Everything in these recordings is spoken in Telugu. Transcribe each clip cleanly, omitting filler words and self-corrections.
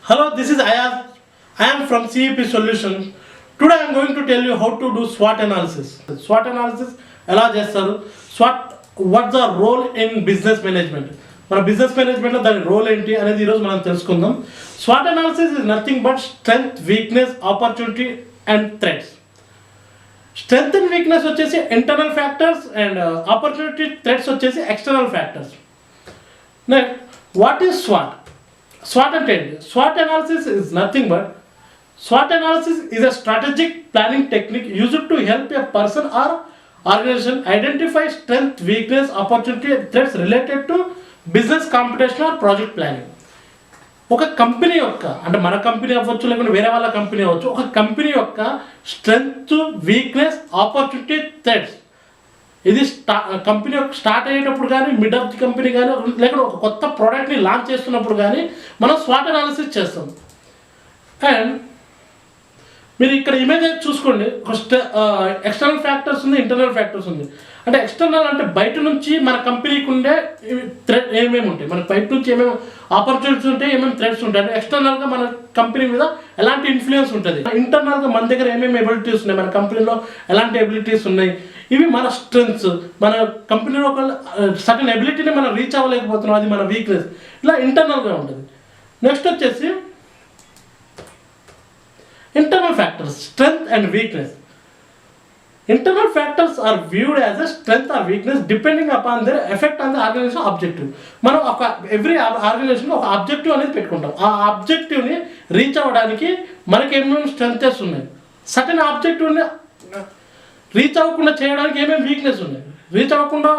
Hello, this is Ayaz. I am from CEP Solutions. Today I am going to tell you how to do SWOT analysis. SWOT analysis ఎలా చేస్తారు? SWOT what's the role in business management? మన బిజినెస్ మేనేజ్మెంట్లో దాని రోల్ ఏంటి అనేది ఈరోజు మనం తెలుసుకుందాం. SWOT analysis is nothing but strength, weakness, opportunity and threats. Strength and weakness వచ్చేసి internal factors and opportunity threats వచ్చేసి external factors. Next what is స్వాట్? SWOT అంటే ఏంటి? SWOT analysis is nothing but SWOT analysis is a strategic planning technique used to help a person or organization identify strength, weakness, opportunity and threats related to business competition or project planning. ఒక కంపెనీ యొక్క అంటే మన కంపెనీ అవ్వచ్చు లేకుంటే వేరే వాళ్ళ కంపెనీ అవ్వచ్చు, ఒక కంపెనీ యొక్క స్ట్రెంగ్త్, వీక్నెస్, ఆపర్చునిటీ, థ్రెట్స్ ఇది కంపెనీ స్టార్ట్ అయ్యేటప్పుడు కానీ, మిడ్ ఆఫ్ ది కంపెనీ కానీ, లేకుంటే ఒక కొత్త ప్రోడక్ట్ని లాంచ్ చేస్తున్నప్పుడు కానీ మనం స్వాట్ అనాలిసిస్ చేస్తాం. అండ్ మీరు ఇక్కడ ఇమేజ్ చూసుకోండి, ఎక్స్టర్నల్ ఫ్యాక్టర్స్ ఉంది, ఇంటర్నల్ ఫ్యాక్టర్స్ ఉంది. అంటే ఎక్స్టర్నల్ అంటే బయట నుంచి మన కంపెనీకి ఉండే థ్రెట్ ఏమేమి ఉంటాయి, మనకు బయట నుంచి ఏమేమి ఆపర్చునిటీస్ ఉంటాయి, ఏమేమి థ్రెట్స్ ఉంటాయి. అంటే ఎక్స్టర్నల్గా మన కంపెనీ మీద ఎలాంటి ఇన్ఫ్లుయెన్స్ ఉంటుంది, ఇంటర్నల్గా మన దగ్గర ఏమేమి ఎబిలిటీస్ ఉన్నాయి, మన కంపెనీలో ఎలాంటి ఎబిలిటీస్ ఉన్నాయి, ఇవి మన స్ట్రెంగ్స్. మన కంపెనీలో ఒక సర్టన్ ఎబిలిటీని మనం రీచ్ అవ్వలేకపోతున్నాం, అది మన వీక్నెస్. ఇలా ఇంటర్నల్గా ఉంటుంది. నెక్స్ట్ వచ్చేసి internal factors, strength and weakness. Internal factors are viewed as a strength or weakness depending upon their effect on the organization objective. మనం ఒక ఎవ్రీ ఆర్గనైజేషన్లో ఒక ఆబ్జెక్టివ్ అనేది పెట్టుకుంటాం. ఆ ఆబ్జెక్టివ్ని రీచ్ అవ్వడానికి మనకి ఏమేమి స్ట్రెంగ్తెస్ ఉన్నాయి, సర్టెన్ ఆబ్జెక్టివ్ని రీచ్ అవ్వకుండా చేయడానికి ఏమేమి వీక్నెస్ ఉన్నాయి, రీచ్ అవ్వకుండా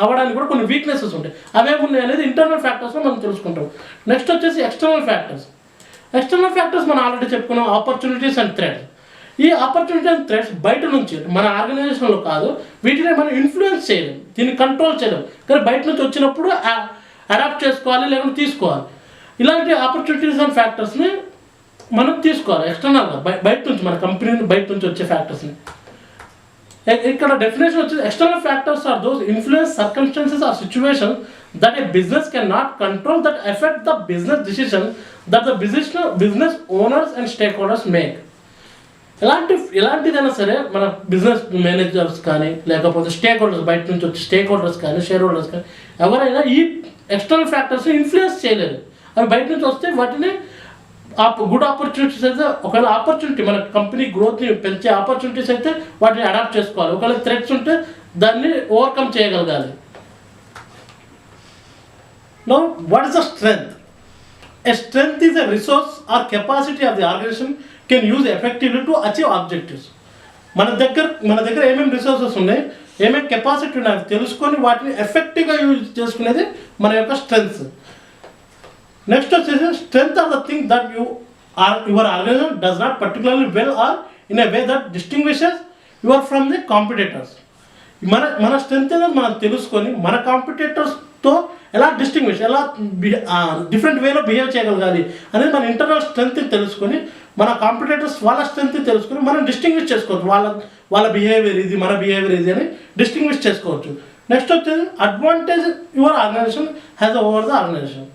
అవ్వడానికి కూడా కొన్ని వీక్నెసెస్ ఉంటాయి. అవేమి ఉన్నాయి అనేది ఇంటర్నల్ ఫ్యాక్టర్స్లో మనం తెలుసుకుంటాం. నెక్స్ట్ వచ్చేసి ఎక్స్టర్నల్ ఫ్యాక్టర్స్. ఎక్స్టర్నల్ ఫ్యాక్టర్స్ మనం ఆల్రెడీ చెప్పుకున్నాం, ఆపర్చునిటీస్ అండ్ థ్రెట్స్. ఈ ఆపర్చునిటీ అండ్ థ్రెట్స్ బయట నుంచి మన ఆర్గనైజేషన్లో కాదు, వీటిని మనం ఇన్ఫ్లుయెన్స్ చేయలేం, దీన్ని కంట్రోల్ చేయలేం. కానీ బయట నుంచి వచ్చినప్పుడు అడాప్ట్ చేసుకోవాలి, లేకుంటే తీసుకోవాలి. ఇలాంటి ఆపర్చునిటీస్ అండ్ ఫ్యాక్టర్స్ని మనం తీసుకోవాలి ఎక్స్టర్నల్గా, బయట నుంచి మన కంపెనీ బయట నుంచి వచ్చే ఫ్యాక్టర్స్ని. ఇక్కడ డెఫినేషన్ వచ్చేసి external factors are those influence circumstances or situations that a business cannot control that affect the business decision that the business owners and stakeholders make. ఎలాంటిదైనా సరే మన బిజినెస్ మేనేజర్స్ కానీ, లేకపోతే స్టేక్ హోల్డర్స్, బయట నుంచి వచ్చి స్టేక్ హోల్డర్స్ కానీ, షేర్ హోల్డర్స్ కానీ, ఎవరైనా ఈ ఎక్స్టర్నల్ ఫ్యాక్టర్స్ని ఇన్ఫ్లుయెన్స్ చేయలేదు. అవి బయట నుంచి వస్తే వాటిని గుడ్ ఆపర్చునిటీస్ అయితే, ఒకవేళ ఆపర్చునిటీ మన కంపెనీ గ్రోత్ని పెంచే ఆపర్చునిటీస్ అయితే వాటిని అడాప్ట్ చేసుకోవాలి. ఒకవేళ థ్రెట్స్ ఉంటే దాన్ని ఓవర్కమ్ చేయగలగాలి. Now, what is a strength? A strength is a resource or capacity of the organization can use effectively to achieve objectives. మన దగ్గర ఏమేమి రిసోర్సెస్ ఉన్నాయి, ఏమేమి కెపాసిటీ ఉన్నాయి తెలుసుకొని వాటిని ఎఫెక్టివ్గా యూజ్ చేసుకునేది మన యొక్క స్ట్రెంగ్స్. నెక్స్ట్ వచ్చేసి strength are the thing that your organization does not particularly well or in a way that distinguishes your from the competitors. మన స్ట్రెంగ్త్ అనేది మనం తెలుసుకొని మన కాంపిటేటర్స్తో ఎలా డిస్టింగ్విష్, ఎలా డిఫరెంట్ వేలో బిహేవ్ చేయగలగాలి అనేది మన ఇంటర్నల్ స్ట్రెంగ్త్ని తెలుసుకొని, మన కాంపిటేటర్స్ వాళ్ళ స్ట్రెంగ్త్ని తెలుసుకొని మనం డిస్టింగ్విష్ చేసుకోవచ్చు. వాళ్ళ బిహేవియర్ ఇది, మన బిహేవియర్ ఇది అని డిస్టింగ్విష్ చేసుకోవచ్చు. నెక్స్ట్ వచ్చేసి advantage your organization has over the organization.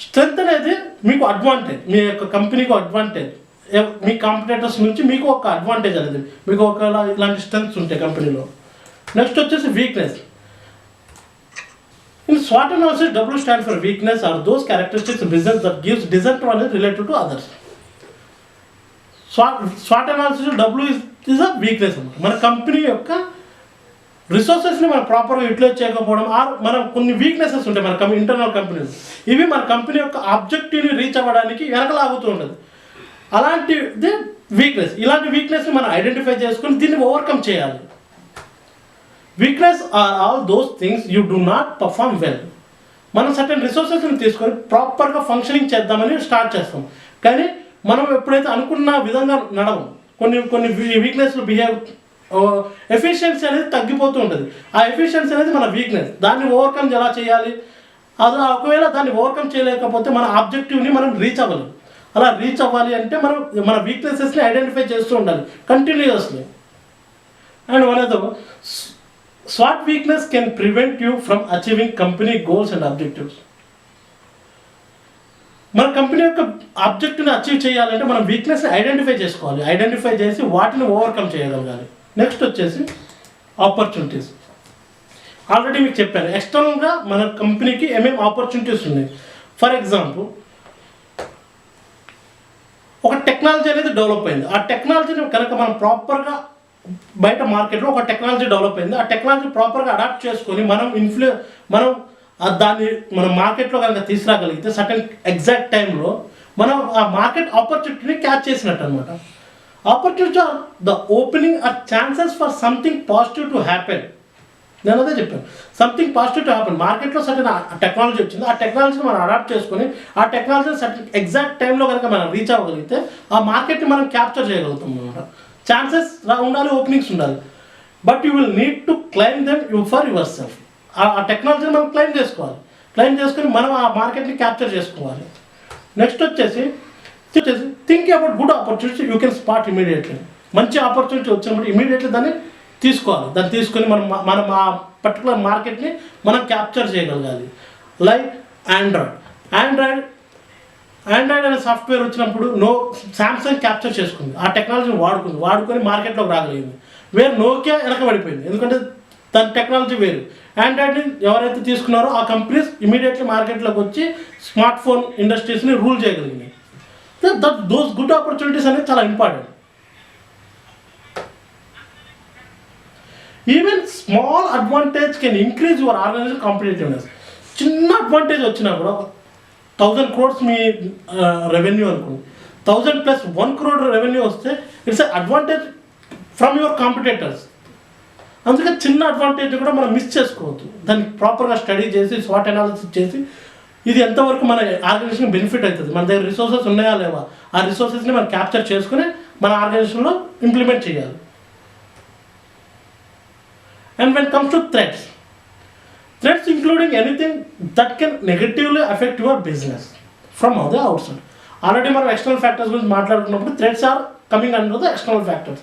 Strength అనేది మీకు అడ్వాంటేజ్, మీ యొక్క కంపెనీకి అడ్వాంటేజ్, మీ కాంపిటేటర్స్ నుంచి మీకు ఒక అడ్వాంటేజ్ అనేది, మీకు ఒక ఇలాంటి స్ట్రెంగ్త్స్ ఉంటాయి కంపెనీలో. నెక్స్ట్ వచ్చేసి weakness. In SWOT analysis, W stands for weakness or those characteristics of business that gives disadvantage related to others. SWOT analysis W is a weakness. మన కంపెనీ యొక్క రిసోర్సెస్ని మనం ప్రాపర్గా యూటిలైజ్ చేయకపోవడం, మనం కొన్ని వీక్నెసెస్ ఉంటాయి మన ఇంటర్నల్ కంపెనీలో. ఇవి మన కంపెనీ యొక్క ఆబ్జెక్టివ్ని రీచ్ అవ్వడానికి వెనకలాగుతూ ఉండదు. అలాంటిది వీక్నెస్. ఇలాంటి వీక్నెస్ని మనం ఐడెంటిఫై చేసుకొని దీన్ని ఓవర్కమ్ చేయాలి. Weakness are all those things you do not perform well. మనం సర్టెన్ రిసోర్సెస్ని తీసుకొని ప్రాపర్గా ఫంక్షనింగ్ చేద్దామని స్టార్ట్ చేస్తాం, కానీ మనం ఎప్పుడైతే అనుకున్న విధంగా నడవం, కొన్ని వీక్నెస్లు ఎఫిషియన్సీ అనేది తగ్గిపోతూ ఉంటుంది. ఆ ఎఫిషియన్సీ అనేది మన వీక్నెస్. దాన్ని ఓవర్కమ్ ఎలా చేయాలి, అది ఒకవేళ దాన్ని ఓవర్కమ్ చేయలేకపోతే మన ఆబ్జెక్టివ్ని మనం రీచ్ అవ్వలేం. అలా రీచ్ అవ్వాలి అంటే మనం మన వీక్నెసెస్ని ఐడెంటిఫై చేస్తూ ఉండాలి continuously. And one of the SWOT weakness can prevent you from achieving company goals and objectives. మన కంపెనీ యొక్క ఆబ్జెక్ట్ని అచీవ్ చేయాలంటే మనం వీక్నెస్ని ఐడెంటిఫై చేసుకోవాలి, ఐడెంటిఫై చేసి వాటిని ఓవర్కమ్ చేయగలగాలి. నెక్స్ట్ వచ్చేసి ఆపర్చునిటీస్. ఆల్రెడీ మీకు చెప్పాను, ఎక్స్టర్నల్గా మన కంపెనీకి ఏమేమి ఆపర్చునిటీస్ ఉన్నాయి. ఫర్ ఎగ్జాంపుల్, ఒక టెక్నాలజీ అనేది డెవలప్ అయింది. ఆ టెక్నాలజీని కనుక మనం ప్రాపర్గా బయట మార్కెట్లో ఒక టెక్నాలజీ డెవలప్ అయింది, ఆ టెక్నాలజీ ప్రాపర్గా అడాప్ట్ చేసుకొని మనం దాన్ని మన మార్కెట్లో కనుక తీసుకురాగలిగితే సర్టన్ ఎగ్జాక్ట్ టైంలో మనం ఆ మార్కెట్ ఆపర్చునిటీని క్యాచ్ చేసినట్టు అనమాట. Opportunity are the opening or chances for something positive to happen. నేను అదే చెప్పాను, సంథింగ్ పాజిటివ్ టు హ్యాపెన్. మార్కెట్లో సర్టన్ టెక్నాలజీ వచ్చింది, ఆ టెక్నాలజీని మనం అడాప్ట్ చేసుకొని ఆ టెక్నాలజీని సర్టన్ ఎగ్జాక్ట్ టైంలో కనుక మనం రీచ్ అవ్వగలిగితే ఆ మార్కెట్ని మనం క్యాప్చర్ చేయగలుగుతాం అనమాట. ఛాన్సెస్ ఉండాలి, ఓపెనింగ్స్ ఉండాలి, but you will need to claim them for your self. ఆ టెక్నాలజీని మనం క్లైమ్ చేసుకొని మనం ఆ మార్కెట్ని క్యాప్చర్ చేసుకోవాలి. నెక్స్ట్ వచ్చేసి think about good opportunity you can spot immediately. మంచి ఆపర్చునిటీ వచ్చినప్పుడు ఇమీడియట్లీ దాన్ని తీసుకోవాలి, దాన్ని తీసుకొని మనం ఆ పర్టికులర్ మార్కెట్ని మనం క్యాప్చర్ చేయగలగాలి. లైక్ ఆండ్రాయిడ్ అనే సాఫ్ట్వేర్ వచ్చినప్పుడు శాంసంగ్ క్యాప్చర్ చేసుకుంది, ఆ టెక్నాలజీని వాడుకొని మార్కెట్లోకి రాగలిగింది. వేరే నోకియా వెనకబడిపోయింది, ఎందుకంటే దాని టెక్నాలజీ వేరు. ఆండ్రాయిడ్ని ఎవరైతే తీసుకున్నారో ఆ కంపెనీస్ ఇమీడియట్లీ మార్కెట్లోకి వచ్చి స్మార్ట్ ఫోన్ ఇండస్ట్రీస్ని రూల్ చేయగలిగినాయి. దోస్ గుడ్ ఆపర్చునిటీస్ అనేది చాలా important. Even small advantage can increase your organization competitiveness. చిన్న అడ్వాంటేజ్ వచ్చినా కూడా 1000 crores మీ రెవెన్యూ అనుకోండి, 1000 + 1 crore రెవెన్యూ వస్తే it's advantage from your competitors. అందుకే చిన్న అడ్వాంటేజ్ కూడా మనం మిస్ చేసుకోవద్దు, దాన్ని ప్రాపర్గా స్టడీ చేసి స్వాట్ అనాలిసిస్ చేసి ఇది ఎంతవరకు మన ఆర్గనైజేషన్ బెనిఫిట్ అవుతుంది, మన దగ్గర రిసోర్సెస్ ఉన్నాయా లేవా, ఆ రిసోర్సెస్ని మనం క్యాప్చర్ చేసుకుని మన ఆర్గనైజేషన్లో ఇంప్లిమెంట్ చేయాలి. And when it comes to threats including anything that can negatively affect your business from the outside. Already మనం ఎక్స్టర్నల్ ఫ్యాక్టర్స్ గురించి మాట్లాడుకున్నప్పుడు threats are coming under the external factors.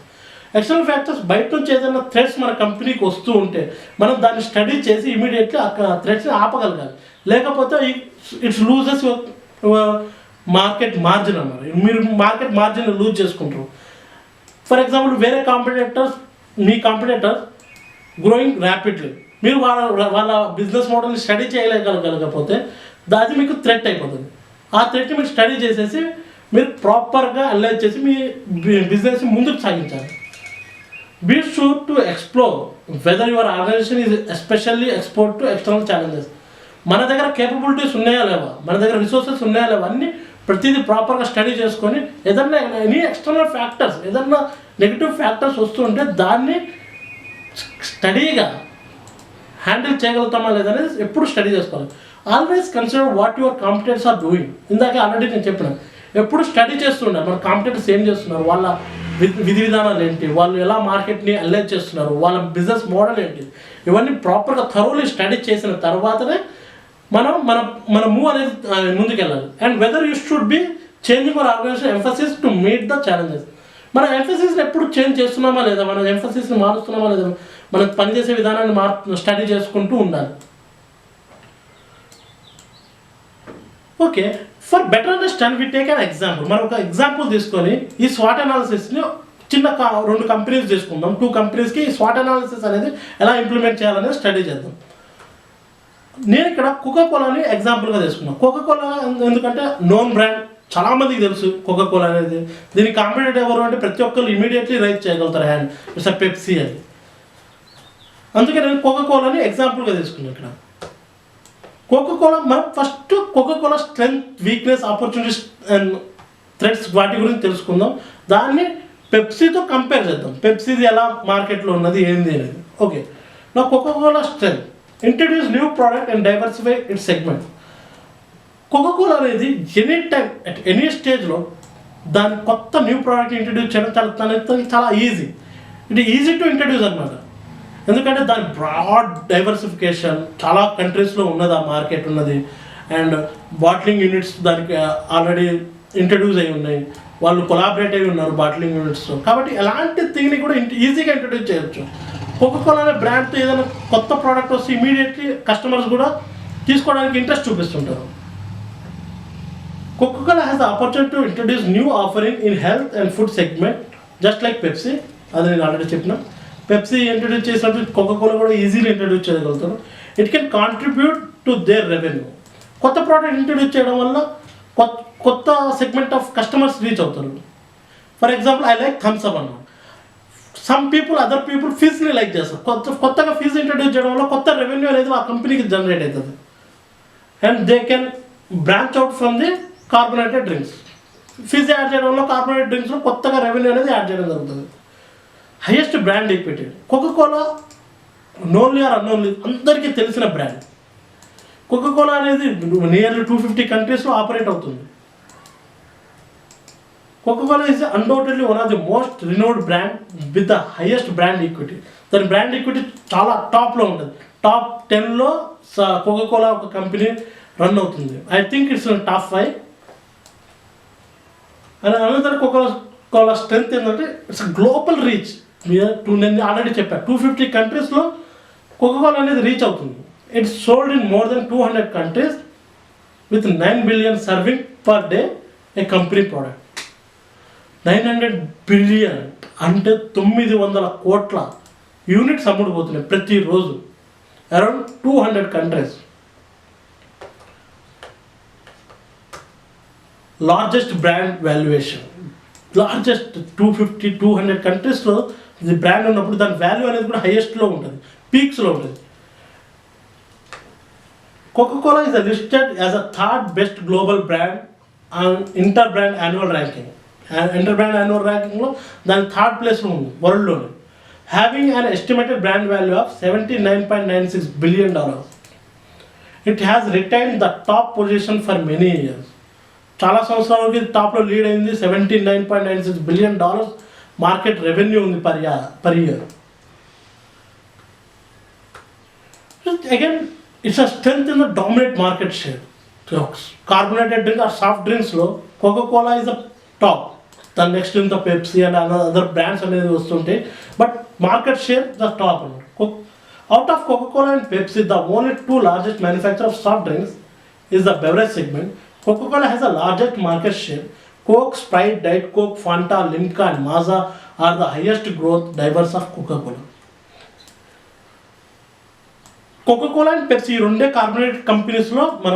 External factors బయట నుంచి ఏదైనా థ్రెట్స్ మన కంపెనీకి వస్తూ ఉంటే మనం దాన్ని స్టడీ చేసి ఇమీడియట్లీ ఆ థ్రెట్స్ని ఆపగలగాలి, లేకపోతే ఇట్స్ లూజెస్ మార్కెట్ మార్జిన్ అన్నారు. మీరు మార్కెట్ మార్జిన్ లూజ్ చేసుకుంటారు. ఫర్ ఎగ్జాంపుల్, వేరే మీ కాంపిటేటర్స్ గ్రోయింగ్ ర్యాపిడ్లీ, మీరు వాళ్ళ బిజినెస్ మోడల్ని స్టడీ చేయలేకపోతే అది మీకు థ్రెట్ అయిపోతుంది. ఆ థ్రెట్ని మీరు స్టడీ చేసేసి మీరు ప్రాపర్గా అనలైజ్ చేసి మీ బిజినెస్ని ముందుకు సాగించాలి. Be sure to explore whether your organization is especially export to external challenges. మన దగ్గర కేపబిలిటీస్ ఉన్నాయా లేవా, మన దగ్గర రిసోర్సెస్ ఉన్నాయా లేవా అన్నీ ప్రతిదీ ప్రాపర్గా స్టడీ చేసుకొని ఏదన్నా ఎనీ ఎక్స్టర్నల్ ఫ్యాక్టర్స్, ఏదన్నా నెగిటివ్ ఫ్యాక్టర్స్ వస్తుంటే దాన్ని స్టడీగా హ్యాండిల్ చేయగలుగుతామా లేదనేది ఎప్పుడు స్టడీ చేసుకోవాలి. Always consider what your competitors are doing. ఇందాక ఆల్రెడీ నేను చెప్పినాను, ఎప్పుడు స్టడీ చేస్తుండాలి మన కాంపిటేటర్స్ ఏం చేస్తున్నారు, వాళ్ళ విధి విధానాలు ఏంటి, వాళ్ళు ఎలా మార్కెట్ని అనలైజ్ చేస్తున్నారు, వాళ్ళ బిజినెస్ మోడల్ ఏంటి, ఇవన్నీ ప్రాపర్గా థరోలీ స్టడీ చేసిన తర్వాతనే మన మూవ్ అనేది ముందుకెళ్ళాలి. And whether you should be changing our organization emphasis to meet the challenges. మన ఎంఫసిస్ని ఎప్పుడు చేంజ్ చేస్తున్నామా లేదా, మన ఎంఫసిస్ని మారుస్తున్నామా లేదా, మనం పనిచేసే విధానాన్ని స్టడీ చేసుకుంటూ ఉండాలి. Okay, for better understand we take an example. మనం ఒక ఎగ్జాంపుల్ తీసుకొని ఈ స్వాట్ అనాలిసిస్ని చిన్న 2 కంపెనీస్ తీసుకుందాం. 2 కంపెనీస్కి ఈ స్వాట్ అనాలిసిస్ అనేది ఎలా ఇంప్లిమెంట్ చేయాలనేది స్టడీ చేద్దాం. నేను ఇక్కడ కోకాకోలాని ఎగ్జాంపుల్గా తీసుకున్నాను. కోకాకోలా ఎందుకంటే నోన్ బ్రాండ్, చాలామందికి తెలుసు కోకాకోలా అనేది. దీనికి కాంపిటేటర్ ఎవరు అంటే ప్రతి ఒక్కరు ఇమీడియట్లీ రైజ్ చేయగలుగుతారు హ్యాండ్, ఇట్స్ పెప్సీ అది. అందుకే నేను కోకాకోలాని ఎగ్జాంపుల్గా తీసుకున్నాను. ఇక్కడ కోకాకోలా, మనం first Coca Cola strength, weakness, opportunities and threats వాటి గురించి తెలుసుకుందాం. దాన్ని పెప్సీతో కంపేర్ చేద్దాం, పెప్సీది ఎలా మార్కెట్లో ఉన్నది ఏంది అనేది. ఓకే, నా Coca Cola strength, introduce new product and diversify it's segment. Coca Cola అనేది ఎనీ టైం అట్ ఎనీ స్టేజ్లో దాని కొత్త న్యూ ప్రోడక్ట్ ఇంట్రడ్యూస్ చేయడం చాలా easy. It easy to introduce అనమాట. ఎందుకంటే దాని బ్రాడ్ డైవర్సిఫికేషన్ చాలా కంట్రీస్లో ఉన్నది, ఆ మార్కెట్ ఉన్నది. అండ్ బాట్లింగ్ యూనిట్స్ దానికి ఆల్రెడీ ఇంట్రడ్యూస్ అయి ఉన్నాయి, వాళ్ళు కొలాబరేట్ అయి ఉన్నారు బాట్లింగ్ యూనిట్స్తో. కాబట్టి ఎలాంటి థింగ్ని కూడా ఈజీగా ఇంట్రడ్యూస్ చేయొచ్చు. కోకాకోలా అనే బ్రాండ్తో ఏదైనా కొత్త ప్రోడక్ట్ వస్తే ఇమీడియట్లీ కస్టమర్స్ కూడా తీసుకోవడానికి interest చూపిస్తుంటారు. Coca-Cola has the opportunity to introduce new offering in health and food segment, just like Pepsi. అది నేను ఆల్రెడీ చెప్పిన పెప్సీ ఇంట్రడ్యూస్ చేసినట్టు కోకోకోలా కూడా ఈజీలీ ఇంట్రడ్యూస్ చేయగలుగుతారు. It can contribute to their revenue. కొత్త ప్రోడక్ట్ ఇంట్రడ్యూస్ చేయడం వల్ల కొత్త సెగ్మెంట్ ఆఫ్ కస్టమర్స్ రీచ్ అవుతారు. For example I like Thums Up అన్నమాట. సమ్ పీపుల్ అదర్ పీపుల్ ఫీజ్ని లైక్ చేస్తారు. కొత్తగా ఫీజు ఇంట్రడ్యూస్ చేయడం వల్ల కొత్త రెవెన్యూ అనేది ఆ కంపెనీకి జనరేట్ అవుతుంది. And they can branch out from the carbonated drinks. Fizz add చేయడం వల్ల కార్బోనేటెడ్ డ్రింక్స్లో కొత్తగా రెవెన్యూ అనేది యాడ్ చేయడం జరుగుతుంది. Highest brand equity Coca Cola knownly or unknownly అందరికీ తెలిసిన బ్రాండ్. కోకోకోలా అనేది నియర్లీ 250 కంట్రీస్లో ఆపరేట్ అవుతుంది. Coca Cola is undoubtedly one of the most renowned brand with the highest brand equity. దాని బ్రాండ్ ఈక్విటీ చాలా టాప్లో ఉంటుంది. టాప్ 10లో కోకోకోలా ఒక కంపెనీ రన్ అవుతుంది. I think it's top 5. And another Coca Cola strength ఏంటంటే ఇట్స్ గ్లోబల్ రీచ్. నేను ఆల్రెడీ చెప్పాను 250 కంట్రీస్లో కోకోకోలా అనేది రీచ్ అవుతుంది. It's sold in more than 200 countries with 9 billion serving per day a company product. 900 billion అంటే 900 కోట్ల యూనిట్స్ అమ్ముడుపోతున్నాయి ప్రతిరోజు around 200 countries. Largest brand valuation, largest 200 కంట్రీస్లో ఇది బ్రాండ్ ఉన్నప్పుడు దాని వాల్యూ అనేది కూడా హైయెస్ట్లో ఉంటుంది, పీక్స్లో ఉంటుంది. Coca Cola is listed as a third best global brand on Interbrand annual ranking. Interbrand annual ర్యాంకింగ్లో దాని థర్డ్ ప్లేస్లో ఉంది వరల్డ్లోనే. Having an estimated brand value of $79.96 billion. It has retain the top position for many years. చాలా సంవత్సరాలకి టాప్లో లీడ్ అయింది. $79.96 billion మార్కెట్ రెవెన్యూ ఉంది per year. Again it's a strength in the dominate market share. Carbonated drink or సాఫ్ట్ డ్రింక్స్లో కోకోకోలా ఇస్ ద టాప్. దాని నెక్స్ట్ ఇంత పెప్సీ అండ్ అదర్ బ్రాండ్స్ అనేది వస్తుంటాయి, but market share the top అన్నమాట. Out of Coca Cola and Pepsi the only 2 largest manufacturer of soft drinks is the beverage segment. Coca-Cola has the largest market share. Coke, Sprite, Diet Coke, Fanta, Limca and Maaza are the highest growth drivers of Coca-Cola. Coca Cola and Pepsi ఈ రెండే కార్బోనేటెడ్ కంపెనీస్లో మన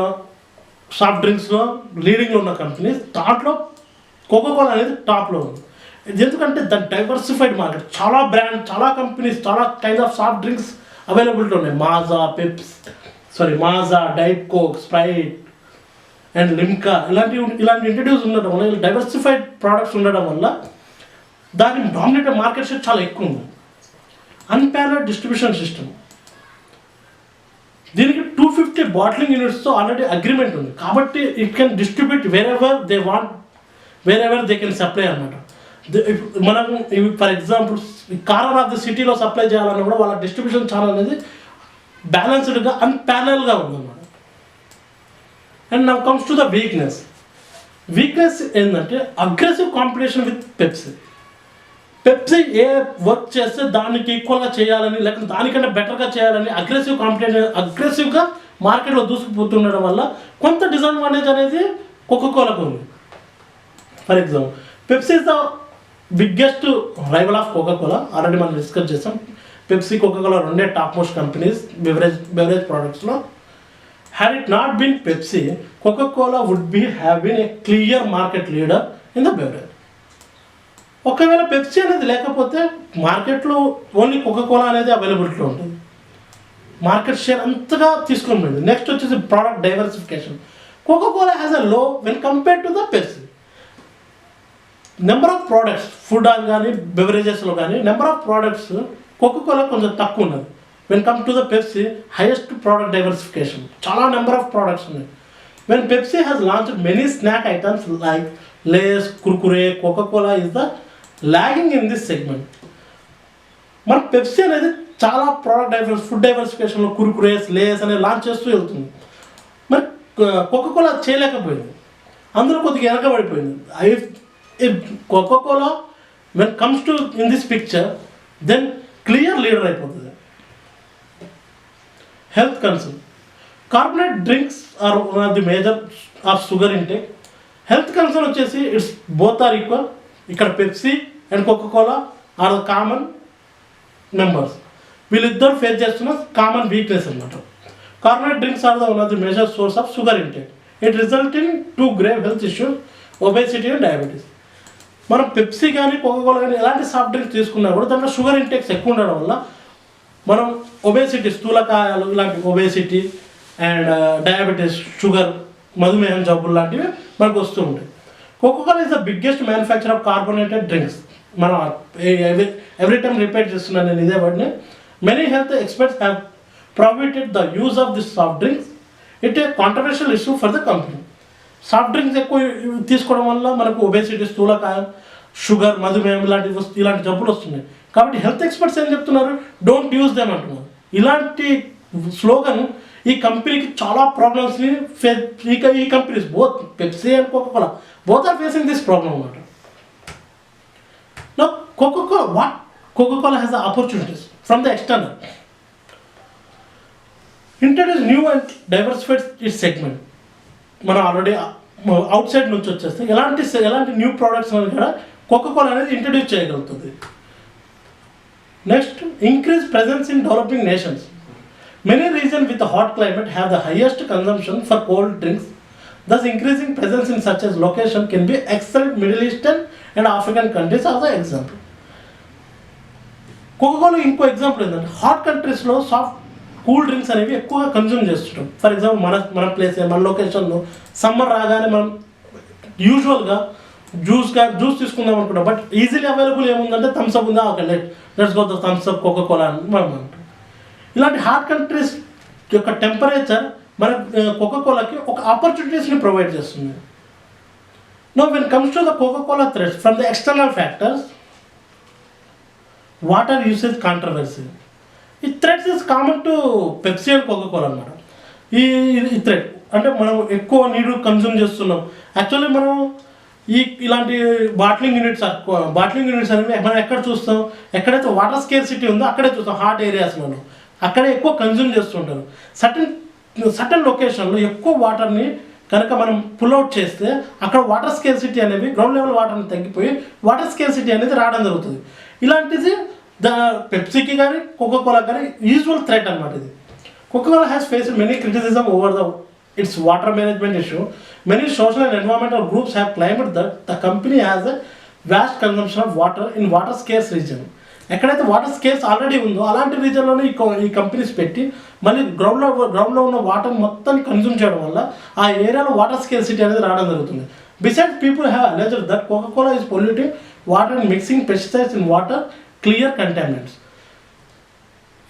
సాఫ్ట్ డ్రింక్స్లో లీడింగ్లో ఉన్న కంపెనీస్. దాంట్లో కోకోకోలా అనేది టాప్లో ఉంది. ఇది ఎందుకంటే దాని డైవర్సిఫైడ్ మార్కెట్, చాలా బ్రాండ్, చాలా కంపెనీస్, చాలా kind of soft drinks availability ఉన్నాయి. Maaza, diet Coke, Sprite and Limca ఇలాంటి ఇంట్రడ్యూస్ ఉండడం వల్ల, డైవర్సిఫైడ్ ప్రోడక్ట్స్ ఉండడం వల్ల దాని డామినేటెడ్ మార్కెట్ షేర్ చాలా ఎక్కువ ఉంది. Unparalleled distribution system. దీనికి 250 బాటిలింగ్ యూనిట్స్తో ఆల్రెడీ అగ్రిమెంట్ ఉంది. కాబట్టి it can distribute wherever they can supply అన్నమాట. మనం for example corner of the సిటీలో సప్లై చేయాలన్నా కూడా వాళ్ళ డిస్ట్రిబ్యూషన్ ఛానల్ అనేది బ్యాలెన్స్డ్గా అన్పారలల్గా ఉందన్నమాట. And now comes to the weakness ఏంటంటే aggressive competition with Pepsi. Pepsi ఏ వర్క్ చేస్తే దానికి ఈక్వల్గా చేయాలని, లేకపోతే దానికంటే బెటర్గా చేయాలని అగ్రెసివ్గా మార్కెట్లో దూసుకుపోతుండడం వల్ల కొంత డిసడ్వాంటేజ్ అనేది కోకోకోలాకు ఉంది. For example Pepsi is the biggest rival of Coca Cola. Already మనం డిస్కస్ చేసాం. పెప్సీ, కోకోకోలా రెండే టాప్ మోస్ట్ కంపెనీస్ బెవరేజ్ ప్రోడక్ట్స్లో. Had it not been Pepsi, Coca Cola would have been a clear market leader in the beverage. ఒకవేళ పెప్సీ అనేది లేకపోతే మార్కెట్లో ఓన్లీ కోకోకోలా అనేది అవైలబిలిటీలో ఉంటుంది. మార్కెట్ షేర్ అంతగా తీసుకొని పోయింది. నెక్స్ట్ వచ్చేసి product diversification. Coca Cola has a low when compare to the Pepsi. Number of products, food కానీ బెవరేజెస్లో కానీ నెంబర్ ఆఫ్ ప్రోడక్ట్స్ కోకోకోలా కొంచెం తక్కువ ఉన్నది. When come to the Pepsi highest product diversification, చాలా నెంబర్ ఆఫ్ ప్రోడక్ట్స్ ఉన్నాయి. When Pepsi has launched many snack items like Lays, Kurkure, Coca Cola is the lagging in this segment. మన పెప్సీ అనేది చాలా ఫుడ్ డైవర్సిఫికేషన్లో కుర్కురేస్, లేస్ అనేది లాంచ్ చేస్తూ వెళ్తుంది. మరి కోకోకోలా చేయలేకపోయింది, అందులో కొద్దిగా వెనకబడిపోయింది. Coca Cola when comes to in this picture then clear leader అయిపోతుంది. Health concern. Carbonate drinks are one of the major of sugar intake. Health concern వచ్చేసి ఇట్స్ బోత్ ఆర్ ఈక్వల్. ఇక్కడ Pepsi and Coca-Cola are the common members. వీళ్ళిద్దరు ఫేస్ చేస్తున్న కామన్ వీక్నెస్ అనమాట. Carbonate drinks are the one of the major source of sugar intake. It result in 2 grave health issues, obesity and diabetes. మనం పెప్సీ కానీ కోకోకోలా కానీ ఎలాంటి సాఫ్ట్ డ్రింక్స్ తీసుకున్నా కూడా దాంట్లో షుగర్ ఇంటేక్స్ ఎక్కువ ఉండడం వల్ల మనం ఒబేసిటీ, స్థూలకాయాలు ఇలాంటి ఒబేసిటీ అండ్ డయాబెటీస్, షుగర్, మధుమేహం జబ్బులు లాంటివి మనకు వస్తూ ఉంటాయి. Coca Cola is the biggest manufacture of carbonated drinks. మనం ఎవ్రీ టైమ్ రిపీట్ చేస్తున్నాను నేను ఇదే వర్డ్ని. Many health experts have prohibited the use of this soft drinks. It a controversial issue for the company. Soft drinks ఎక్కువ తీసుకోవడం వల్ల మనకు ఒబేసిటీ, స్థూలకాయం, షుగర్, మధుమేహం ఇలాంటి జబ్బులు వస్తున్నాయి. కాబట్టి హెల్త్ ఎక్స్పర్ట్స్ ఏం చెప్తున్నారు, డోంట్ యూజ్ దెమ్ అంటున్నారు. ఇలాంటి స్లోగన్ ఈ కంపెనీకి చాలా ప్రాబ్లమ్స్ని ఈ companies both Pepsi and Coca-Cola both are facing this problem అన్నమాట. Now Coca-Cola has the opportunities from the external. Introduce new and diversified its segment. మనం ఆల్రెడీ అవుట్ సైడ్ నుంచి వచ్చేస్తే ఎలాంటి న్యూ ప్రోడక్ట్స్ కూడా కోకోకోలా అనేది ఇంట్రడ్యూస్ చేయగలుగుతుంది. Next, increase presence in developing nations. Many regions with a hot climate have the highest consumption for cold drinks. Thus, increasing presence in such as location can be excellent. Middle Eastern and African countries are the example. Coca Cola ఇంకో ఎగ్జాంపుల్ ఏంటంటే హాట్ కంట్రీస్లో సాఫ్ట్ కూల్ డ్రింక్స్ అనేవి ఎక్కువగా కన్జ్యూమ్ చేస్తుంటాం. ఫర్ ఎగ్జాంపుల్ మన ప్లేస్, మన లొకేషన్లో సమ్మర్ రాగానే మనం యూజువల్గా జ్యూస్ తీసుకుందాం అనుకుంటాం. బట్ ఈజీలీ అవైలబుల్ ఏముందంటే థమ్స్అప్ ఉందా, okay let's go the Thums Up, Coca Cola అని మనం అంటాం. ఇలాంటి హాట్ కంట్రీస్ యొక్క టెంపరేచర్ మన కోకోకోలాకి ఒక ఆపర్చునిటీస్ని ప్రొవైడ్ చేస్తుంది. No when comes to the Coca Cola threats from the external factors, water usage controversy. ఈ threats is common to Pepsi and Coca Cola అన్నమాట. ఈ థ్రెట్ అంటే మనం ఎక్కువ నీరు కన్జ్యూమ్ చేస్తున్నాం. యాక్చువల్లీ మనం ఇలాంటి బాట్లింగ్ యూనిట్స్ అనేవి మనం ఎక్కడ చూస్తాం, ఎక్కడైతే వాటర్ స్కేర్సిటీ ఉందో అక్కడే చూస్తాం. హాట్ ఏరియాస్లోనూ అక్కడే ఎక్కువ కన్జ్యూమ్ చేస్తుంటారు. సర్టన్ లొకేషన్లో ఎక్కువ వాటర్ని కనుక మనం పుల్అవుట్ చేస్తే అక్కడ వాటర్ స్కేర్సిటీ అనేవి గ్రౌండ్ లెవెల్ వాటర్ని తగ్గిపోయి వాటర్ స్కేర్సిటీ అనేది రావడం జరుగుతుంది. ఇలాంటిది పెప్సీకి కానీ కోకోకోలా కానీ యూజువల్ థ్రెట్ అనమాట. ఇది Coca Cola has faced many criticism over its water management issue. Many social and environmental groups have claimed that the company has a vast consumption of water in water scarce region. ఎక్కడైతే వాటర్ స్కేర్స్ ఆల్రెడీ ఉందో అలాంటి రీజన్లోనే ఈ కంపెనీస్ పెట్టి మళ్ళీ గ్రౌండ్లో ఉన్న వాటర్ మొత్తాన్ని కన్జ్యూమ్ చేయడం వల్ల ఆ ఏరియాలో వాటర్ స్కేర్సిటీ అనేది రావడం జరుగుతుంది. Besides people have alleged that Coca Cola is polluting water and mixing pesticides in water, clear contaminants.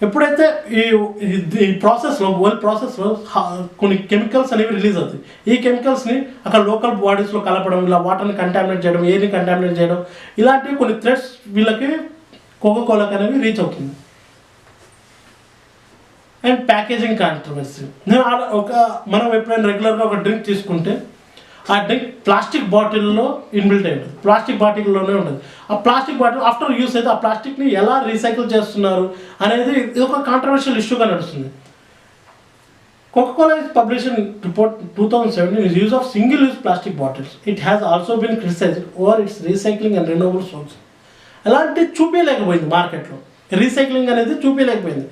ఎప్పుడైతే ఈ ప్రాసెస్లో కొన్ని కెమికల్స్ అనేవి రిలీజ్ అవుతాయి, ఈ కెమికల్స్ని అక్కడ లోకల్ బాడీస్లో కలపడం, ఇలా వాటర్ని కంటామినేట్ చేయడం, ఎయిర్ని కంటామినేట్ చేయడం, ఇలాంటివి కొన్ని థ్రెట్స్ వీళ్ళకి కోకోకోలాకి అనేవి రీచ్ అవుతుంది. And packaging controversy. మనం ఎప్పుడైనా రెగ్యులర్గా ఒక డ్రింక్ తీసుకుంటే ఆ డ్రింక్ ప్లాస్టిక్ బాటిల్లో ఇన్బిల్ట్ అయి ఉంటుంది, ప్లాస్టిక్ బాటిల్లోనే ఉంటుంది. ఆ ప్లాస్టిక్ బాటిల్ ఆఫ్టర్ యూస్ అయితే ఆ ప్లాస్టిక్ని ఎలా రీసైకిల్ చేస్తున్నారు అనేది ఇది ఒక కాంట్రవర్షియల్ ఇష్యూగా నడుస్తుంది. Coca-Cola is published in report 2017 is use of single-use plastic bottles. It has also been criticized over its recycling and renewable sources. అలాంటి చూపించలేకపోయింది మార్కెట్లో, రీసైక్లింగ్ అనేది చూపించలేకపోయింది.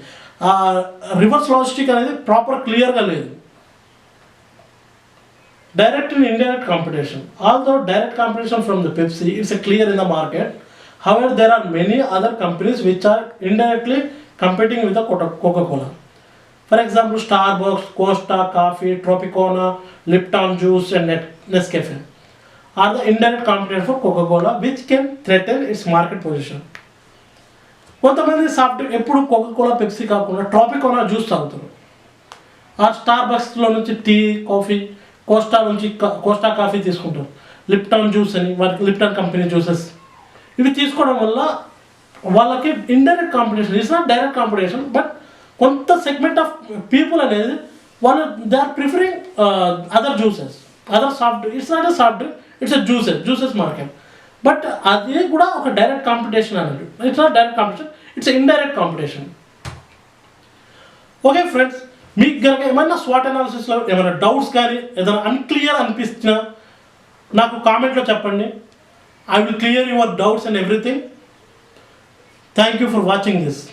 రివర్స్ లాజిస్టిక్ అనేది ప్రాపర్ క్లియర్గా లేదు. Direct and indirect competition. Although direct competition from the Pepsi is clear in the market, however there are many other companies which are indirectly competing with the Coca-Cola. For example, Starbucks, Costa Coffee, Tropicana, Lipton Juice and Nescafe are the indirect competitors for Coca-Cola which can threaten its market position. కొంతమంది సాఫ్ట్ ఎప్పుడు కోకోకోలా, పెప్సీ కాకుండా ట్రాపికోనా జ్యూస్ తాగుతారు. ఆ స్టార్బక్స్లో నుంచి టీ, కాఫీ, కోస్టా కాఫీ తీసుకుంటారు. లిప్టాన్ జ్యూస్ అని వారికి లిప్టాన్ కంపెనీ జ్యూసెస్ ఇవి తీసుకోవడం వల్ల వాళ్ళకి indirect competition, it's not direct competition, but కొంత సెగ్మెంట్ ఆఫ్ పీపుల్ అనేది వాళ్ళు they are preferring other juices, other soft. It's not a soft, it's a juices market. But అది కూడా ఒక డైరెక్ట్ కాంపిటీషన్ అనేది. It's not direct competition, it's indirect competition. Okay friends, మీకు కనుక ఏమైనా స్వాట్ అనాలిసిస్లో ఏమైనా డౌట్స్ కానీ ఏదైనా అన్క్లియర్ అనిపిస్తున్నా నాకు కామెంట్లో చెప్పండి. I will clear your doubts and everything. Thank you for watching this.